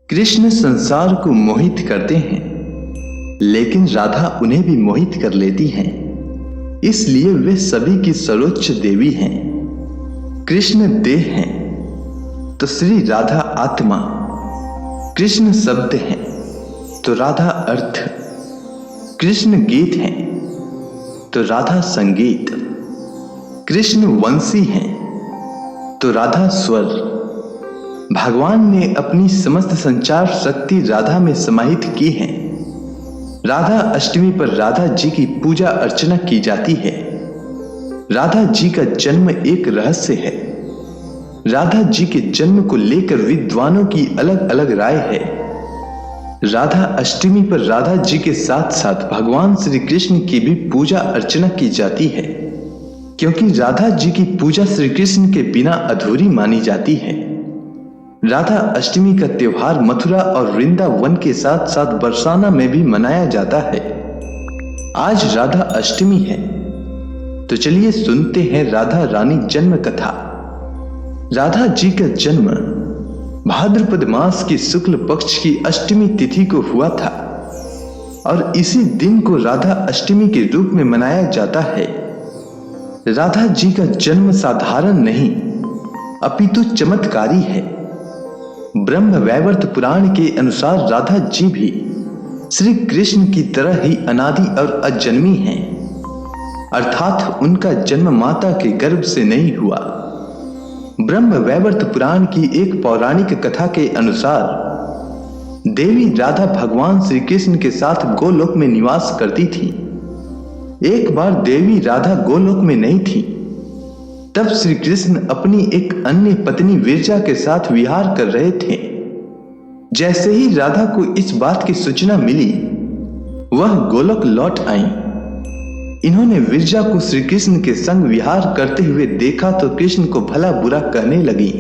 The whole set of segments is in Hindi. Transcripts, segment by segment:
कृष्ण संसार को मोहित करते हैं, लेकिन राधा उन्हें भी मोहित कर लेती हैं। इसलिए वे सभी की सर्वोच्च देवी हैं। कृष्ण देह हैं तो श्री राधा आत्मा, कृष्ण शब्द हैं तो राधा अर्थ, कृष्ण गीत हैं तो राधा संगीत, कृष्ण वंशी हैं तो राधा स्वर। भगवान ने अपनी समस्त संचार शक्ति राधा में समाहित की है। राधा अष्टमी पर राधा जी की पूजा अर्चना की जाती है। राधा जी का जन्म एक रहस्य है। राधा जी के जन्म को लेकर विद्वानों की अलग अलग राय है। राधा अष्टमी पर राधा जी के साथ साथ भगवान श्री कृष्ण की भी पूजा अर्चना की जाती है, क्योंकि राधा जी की पूजा श्री कृष्ण के बिना अधूरी मानी जाती है। राधा अष्टमी का त्योहार मथुरा और वृंदावन के साथ साथ बरसाना में भी मनाया जाता है। आज राधा अष्टमी है, तो चलिए सुनते हैं राधा रानी जन्म कथा। राधा जी का जन्म भाद्रपद मास की शुक्ल पक्ष की अष्टमी तिथि को हुआ था और इसी दिन को राधा अष्टमी के रूप में मनाया जाता है। राधा जी का जन्म साधारण नहीं अपितु चमत्कारी है। ब्रह्म वैवर्त पुराण के अनुसार राधा जी भी श्री कृष्ण की तरह ही अनादि और अजन्मी हैं, अर्थात उनका जन्म माता के गर्भ से नहीं हुआ। ब्रह्म वैवर्त पुराण की एक पौराणिक कथा के अनुसार देवी राधा भगवान श्री कृष्ण के साथ गोलोक में निवास करती थी। एक बार देवी राधा गोलोक में नहीं थी, तब श्री कृष्ण अपनी एक अन्य पत्नी विरजा के साथ विहार कर रहे थे। जैसे ही राधा को इस बात की सूचना मिली, वह गोलोक लौट आई। इन्होंने विरजा को श्री कृष्ण के संग विहार करते हुए देखा तो कृष्ण को भला बुरा कहने लगी।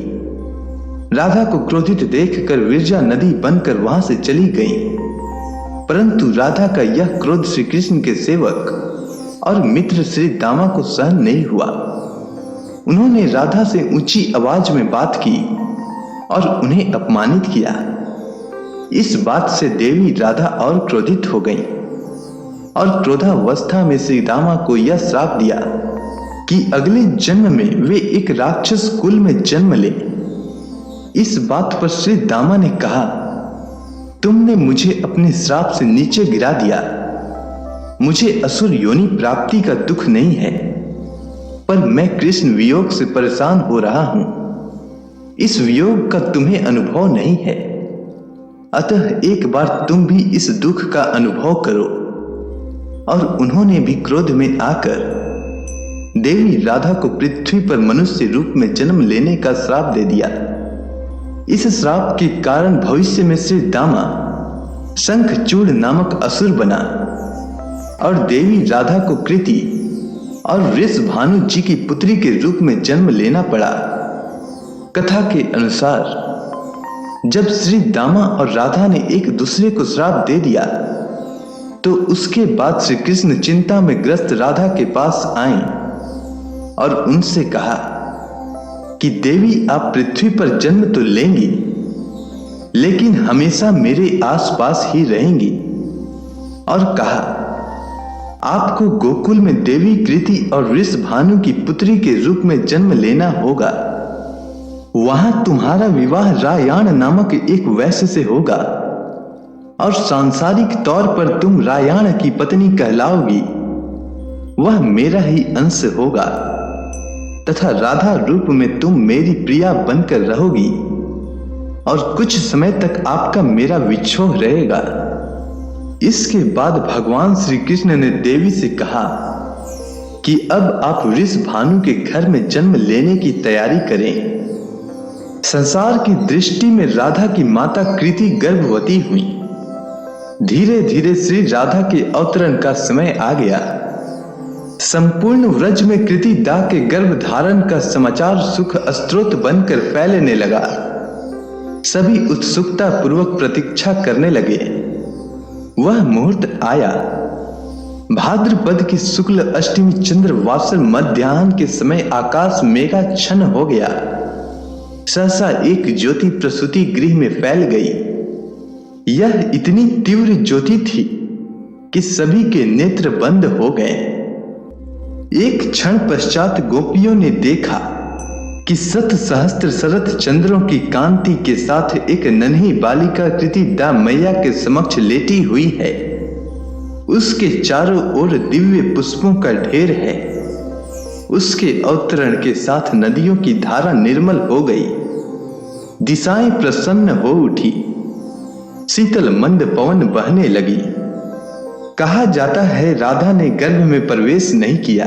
राधा को क्रोधित देखकर विरजा नदी बनकर वहां से चली गई, परंतु राधा का यह क्रोध श्री कृष्ण के सेवक और मित्र श्री दामा को सहन नहीं हुआ। उन्होंने राधा से ऊंची आवाज में बात की और उन्हें अपमानित किया। इस बात से देवी राधा और क्रोधित हो गईं और क्रोधावस्था में श्री दामा को यह श्राप दिया कि अगले जन्म में वे एक राक्षस कुल में जन्म ले। इस बात पर श्री दामा ने कहा, तुमने मुझे अपने श्राप से नीचे गिरा दिया। मुझे असुर योनि प्राप्ति का दुख नहीं है, पर मैं कृष्ण वियोग से परेशान हो रहा हूं। इस वियोग का तुम्हें अनुभव नहीं है, अतः एक बार तुम भी इस दुख का अनुभव करो। और उन्होंने भी क्रोध में आकर देवी राधा को पृथ्वी पर मनुष्य रूप में जन्म लेने का श्राप दे दिया। इस श्राप के कारण भविष्य में श्री दामा शंखचूड़ नामक असुर बना और देवी राधा को कृति और वृषभानु जी की पुत्री के रूप में जन्म लेना पड़ा। कथा के अनुसार जब श्री दामा और राधा ने एक दूसरे को श्राप दे दिया, तो उसके बाद श्री कृष्ण चिंता में ग्रस्त राधा के पास आए और उनसे कहा कि देवी, आप पृथ्वी पर जन्म तो लेंगी, लेकिन हमेशा मेरे आसपास ही रहेंगी। और कहा, आपको गोकुल में देवी कृति और वृषभानु की पुत्री के रूप में जन्म लेना होगा। वहां तुम्हारा विवाह रायाण नामक एक वैश्य से होगा और सांसारिक तौर पर तुम रायाण की पत्नी कहलाओगी। वह मेरा ही अंश होगा तथा राधा रूप में तुम मेरी प्रिया बनकर रहोगी और कुछ समय तक आपका मेरा विछोह रहेगा। इसके बाद भगवान श्री कृष्ण ने देवी से कहा कि अब आप वृषभानु के घर में जन्म लेने की तैयारी करें। संसार की दृष्टि में राधा की माता कृति गर्भवती हुई। धीरे धीरे श्री राधा के अवतरण का समय आ गया। संपूर्ण व्रज में कृति दा के गर्भ धारण का समाचार सुख स्रोत बनकर फैलने लगा। सभी उत्सुकता पूर्वक प्रतीक्षा करने लगे। वह मुहूर्त आया। भाद्रपद की शुक्ल अष्टमी चंद्र वासर मध्याह्न के समय आकाश मेघाच्छन्न हो गया। सहसा एक ज्योति प्रसूति गृह में फैल गई। यह इतनी तीव्र ज्योति थी कि सभी के नेत्र बंद हो गए। एक क्षण पश्चात गोपियों ने देखा कि 7 सहस्त्र शरत चंद्रों की कांति के साथ एक नन्ही बालिका कृति दा मैया के समक्ष लेटी हुई है। उसके चारों ओर दिव्य पुष्पों का ढेर है। उसके अवतरण के साथ नदियों की धारा निर्मल हो गई, दिशाएं प्रसन्न हो उठी, शीतल मंद पवन बहने लगी। कहा जाता है राधा ने गर्भ में प्रवेश नहीं किया।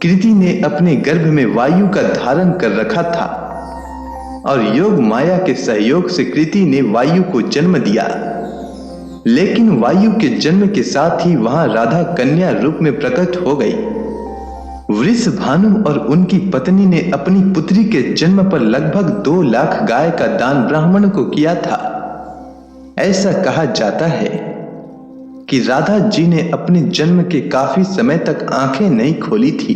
कृति ने अपने गर्भ में वायु का धारण कर रखा था और योग माया के सहयोग से कृति ने वायु को जन्म दिया। लेकिन वायु के जन्म के साथ ही वहां राधा कन्या रूप में प्रकट हो गई। वृषभानु और उनकी पत्नी ने अपनी पुत्री के जन्म पर लगभग 2 लाख गाय का दान ब्राह्मण को किया था। ऐसा कहा जाता है कि राधा जी ने अपने जन्म के काफी समय तक आंखें नहीं खोली थी।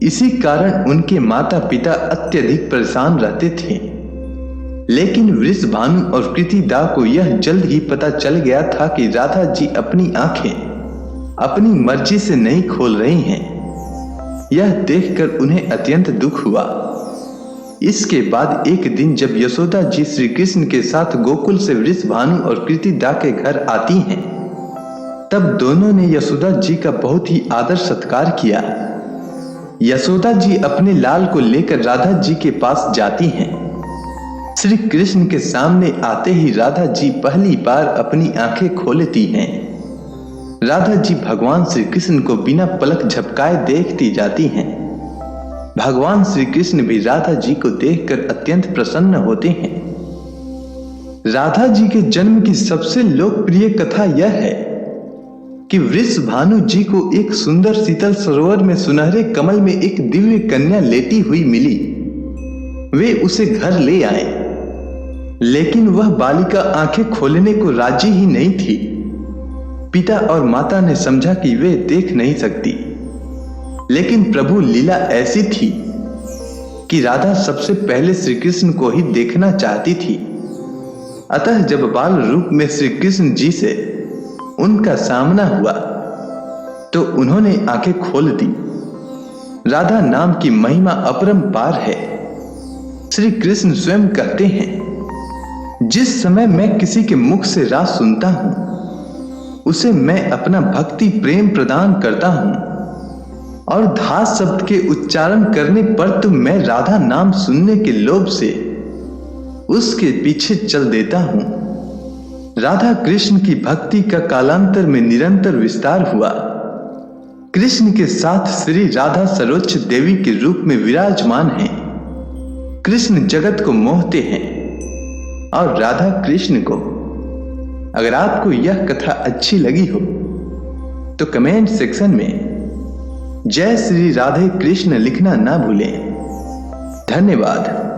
इसी कारण उनके माता पिता अत्यधिक परेशान रहते थे। लेकिन वृषभानु और कृति दा को यह जल्द ही पता चल गया था कि राधा जी अपनी आंखें अपनी मर्जी से नहीं खोल रही हैं। यह देखकर उन्हें अत्यंत दुख हुआ। इसके बाद एक दिन जब यशोदा जी श्री कृष्ण के साथ गोकुल से वृषभानु और कृति दा के घर आती हैं, तब दोनों ने यशोदा जी का बहुत ही आदर सत्कार किया। यशोदा जी अपने लाल को लेकर राधा जी के पास जाती हैं। श्री कृष्ण के सामने आते ही राधा जी पहली बार अपनी आंखें खोलती हैं। राधा जी भगवान श्री कृष्ण को बिना पलक झपकाए देखती जाती हैं। भगवान श्री कृष्ण भी राधा जी को देखकर अत्यंत प्रसन्न होते हैं। राधा जी के जन्म की सबसे लोकप्रिय कथा यह है कि वृषभानु जी को एक सुंदर शीतल सरोवर में सुनहरे कमल में एक दिव्य कन्या लेटी हुई मिली। वे उसे घर ले आए, लेकिन वह बालिका आंखें खोलने को राजी ही नहीं थी। पिता और माता ने समझा कि वे देख नहीं सकती, लेकिन प्रभु लीला ऐसी थी कि राधा सबसे पहले श्री कृष्ण को ही देखना चाहती थी। अतः जब बाल रूप में श्री कृष्ण जी से उनका सामना हुआ तो उन्होंने आंखें खोल दी। राधा नाम की महिमा अपरंपार है। श्री कृष्ण स्वयं कहते हैं, जिस समय मैं किसी के मुख से रास सुनता हूं, उसे मैं अपना भक्ति प्रेम प्रदान करता हूं, और धास शब्द के उच्चारण करने पर तो मैं राधा नाम सुनने के लोभ से उसके पीछे चल देता हूं। राधा कृष्ण की भक्ति का कालांतर में निरंतर विस्तार हुआ। कृष्ण के साथ श्री राधा सर्वोच्च देवी के रूप में विराजमान हैं। कृष्ण जगत को मोहते हैं और राधा कृष्ण को। अगर आपको यह कथा अच्छी लगी हो तो कमेंट सेक्शन में जय श्री राधे कृष्ण लिखना ना भूलें। धन्यवाद।